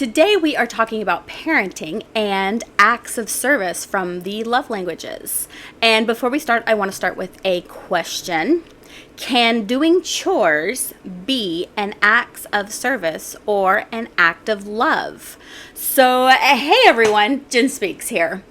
Today we are talking about parenting and acts of service from the love languages. And before we start, I want to start with a question. Can doing chores be an act of service or an act of love? So, hey everyone, JennSpeaks here.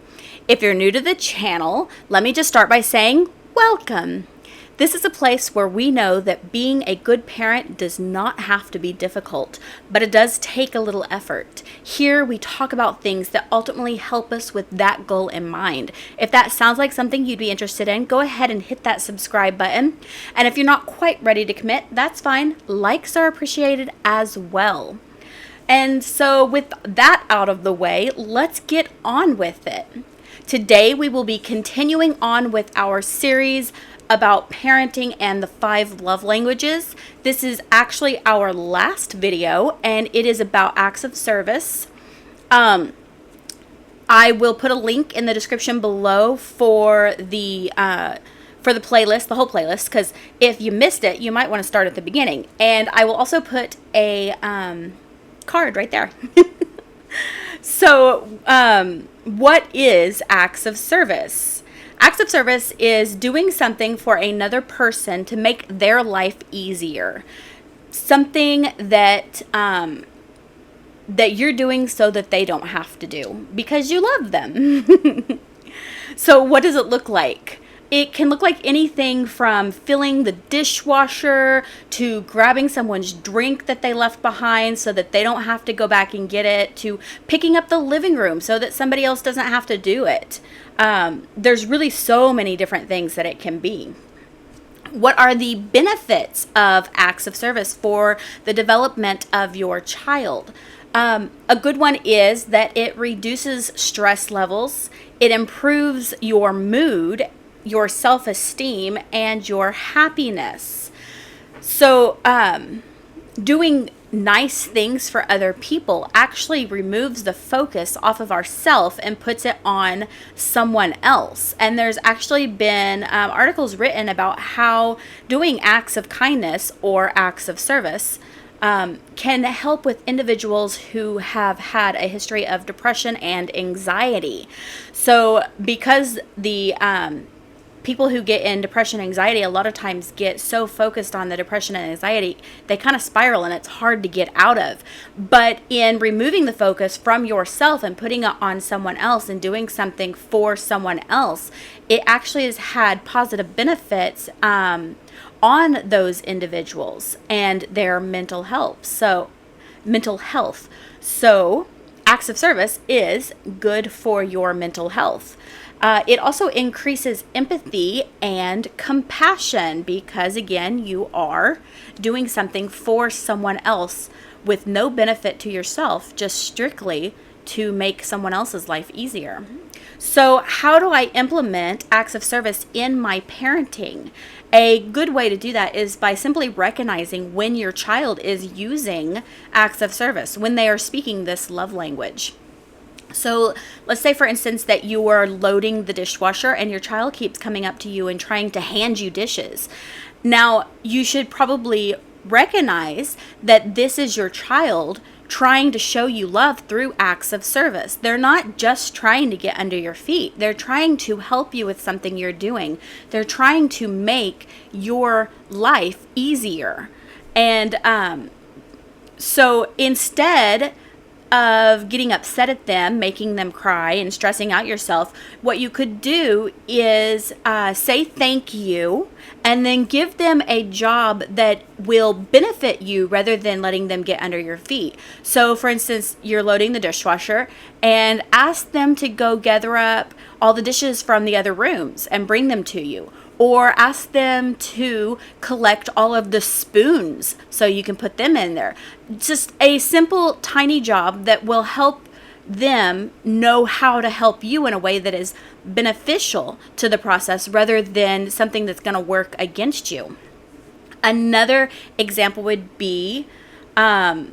If you're new to the channel, let me just start by saying welcome. This is a place where we know that being a good parent does not have to be difficult, but it does take a little effort. Here we talk about things that ultimately help us with that goal in mind. If that sounds like something you'd be interested in, go ahead and hit that subscribe button. And if you're not quite ready to commit, that's fine. Likes are appreciated as well. And so with that out of the way, let's get on with it. Today we will be continuing on with our series about parenting and the 5 love languages. This is actually our last video, and it is about acts of service. I will put a link in the description below for the playlist, the whole playlist, because if you missed it, you might want to start at the beginning. And I will also put a card right there. So, what is acts of service? Acts of service is doing something for another person to make their life easier. Something that that you're doing so that they don't have to do because you love them. So what does it look like? It can look like anything from filling the dishwasher to grabbing someone's drink that they left behind so that they don't have to go back and get it, to picking up the living room so that somebody else doesn't have to do it. There's really so many different things that it can be. What are the benefits of acts of service for the development of your child? A good one is that it reduces stress levels, it improves your mood, your self-esteem, and your happiness. So doing nice things for other people actually removes the focus off of ourself and puts it on someone else. And there's actually been articles written about how doing acts of kindness or acts of service can help with individuals who have had a history of depression and anxiety. So because the people who get in depression and anxiety a lot of times get so focused on the depression and anxiety, they kind of spiral and it's hard to get out of. But in removing the focus from yourself and putting it on someone else and doing something for someone else, it actually has had positive benefits on those individuals and their mental health. So acts of service is good for your mental health. It also increases empathy and compassion because, again, you are doing something for someone else with no benefit to yourself, just strictly to make someone else's life easier. So how do I implement acts of service in my parenting? A good way to do that is by simply recognizing when your child is using acts of service, when they are speaking this love language. So let's say, for instance, that you are loading the dishwasher and your child keeps coming up to you and trying to hand you dishes. Now, you should probably recognize that this is your child trying to show you love through acts of service. They're not just trying to get under your feet. They're trying to help you with something you're doing. They're trying to make your life easier. And so instead of getting upset at them, making them cry, and stressing out yourself, what you could do is say thank you and then give them a job that will benefit you rather than letting them get under your feet. So, for instance, you're loading the dishwasher and ask them to go gather up all the dishes from the other rooms and bring them to you. Or ask them to collect all of the spoons so you can put them in there. Just a simple, tiny job that will help them know how to help you in a way that is beneficial to the process rather than something that's going to work against you. Another example would be the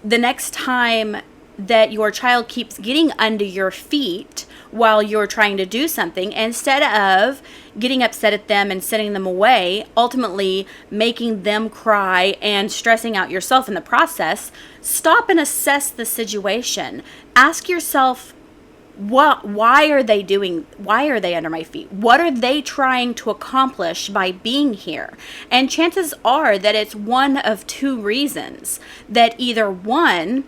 next time that your child keeps getting under your feet while you're trying to do something, instead of getting upset at them and sending them away, ultimately making them cry and stressing out yourself in the process. Stop and assess the situation. Ask yourself, why are they under my feet? What are they trying to accomplish by being here? And chances are that it's one of two reasons. That either one,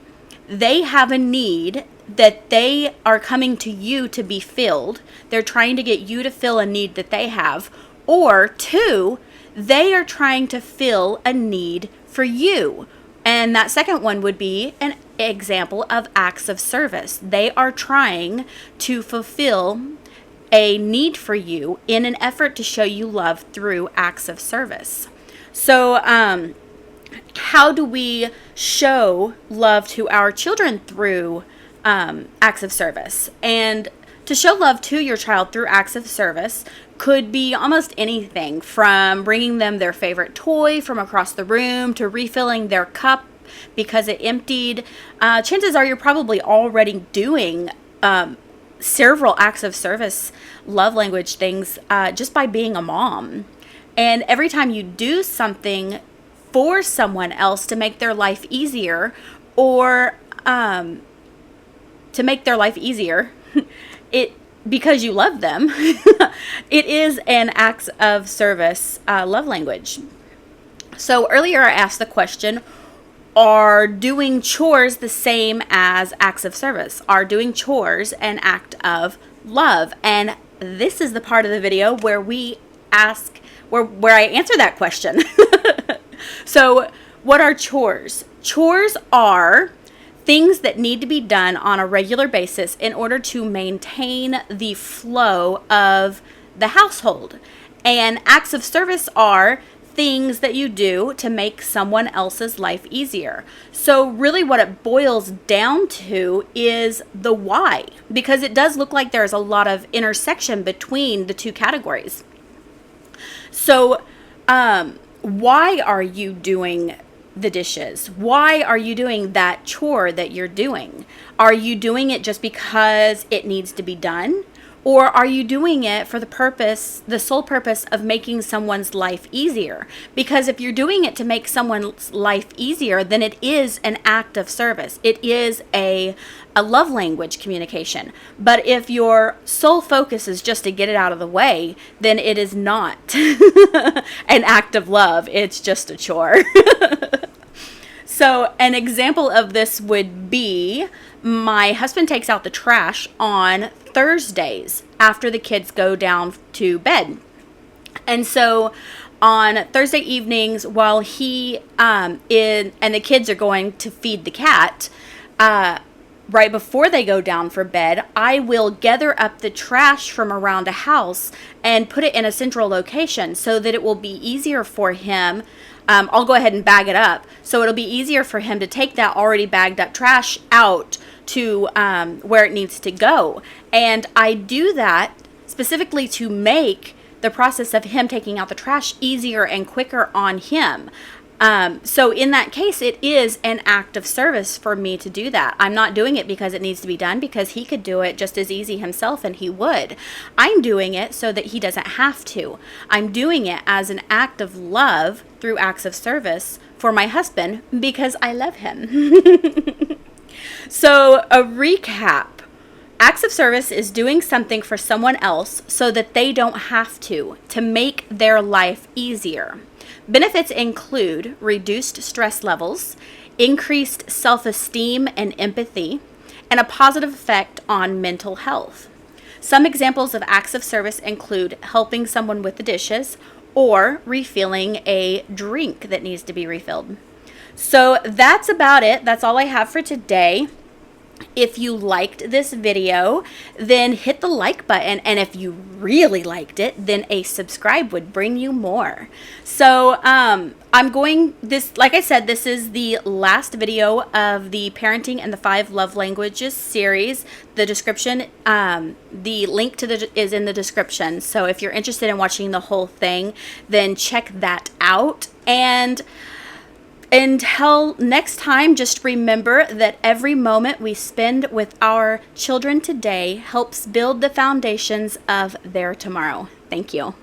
they have a need that they are coming to you to be filled. They're trying to get you to fill a need that they have. Or two, they are trying to fill a need for you. And that second one would be an example of acts of service. They are trying to fulfill a need for you in an effort to show you love through acts of service. So, how do we show love to our children through acts of service? And to show love to your child through acts of service could be almost anything, from bringing them their favorite toy from across the room to refilling their cup because it emptied. Chances are you're probably already doing several acts of service, love language things, just by being a mom. And every time you do something for someone else to make their life easier, or to make their life easier, because you love them, it is an acts of service love language. So earlier I asked the question, are doing chores the same as acts of service? Are doing chores an act of love? And this is the part of the video where we ask, where I answer that question. So what are chores? Chores are things that need to be done on a regular basis in order to maintain the flow of the household. And acts of service are things that you do to make someone else's life easier. So really what it boils down to is the why, because it does look like there's a lot of intersection between the two categories. So why are you doing the dishes? Why are you doing that chore that you're doing? Are you doing it just because it needs to be done? Or are you doing it for the sole purpose of making someone's life easier? Because if you're doing it to make someone's life easier, then it is an act of service. It is a love language communication. But if your sole focus is just to get it out of the way, then it is not an act of love. It's just a chore. So an example of this would be, my husband takes out the trash on Thursdays after the kids go down to bed. And so on Thursday evenings, while he and the kids are going to feed the cat, right before they go down for bed, I will gather up the trash from around the house and put it in a central location so that it will be easier for him. I'll go ahead and bag it up, so it'll be easier for him to take that already bagged up trash out to where it needs to go. And I do that specifically to make the process of him taking out the trash easier and quicker on him. So in that case, it is an act of service for me to do that. I'm not doing it because it needs to be done, because he could do it just as easy himself, and he would. I'm doing it so that he doesn't have to. I'm doing it as an act of love through acts of service for my husband, because I love him. So a recap. Acts of service is doing something for someone else so that they don't have to make their life easier. Benefits include reduced stress levels, increased self-esteem and empathy, and a positive effect on mental health. Some examples of acts of service include helping someone with the dishes or refilling a drink that needs to be refilled. So that's about it. That's all I have for today. If you liked this video, then hit the like button. And if you really liked it, then a subscribe would bring you more. So like I said, this is the last video of the Parenting and the 5 Love Languages series. The description, the link to is in the description. So if you're interested in watching the whole thing, then check that out. And Until next time, just remember that every moment we spend with our children today helps build the foundations of their tomorrow. Thank you.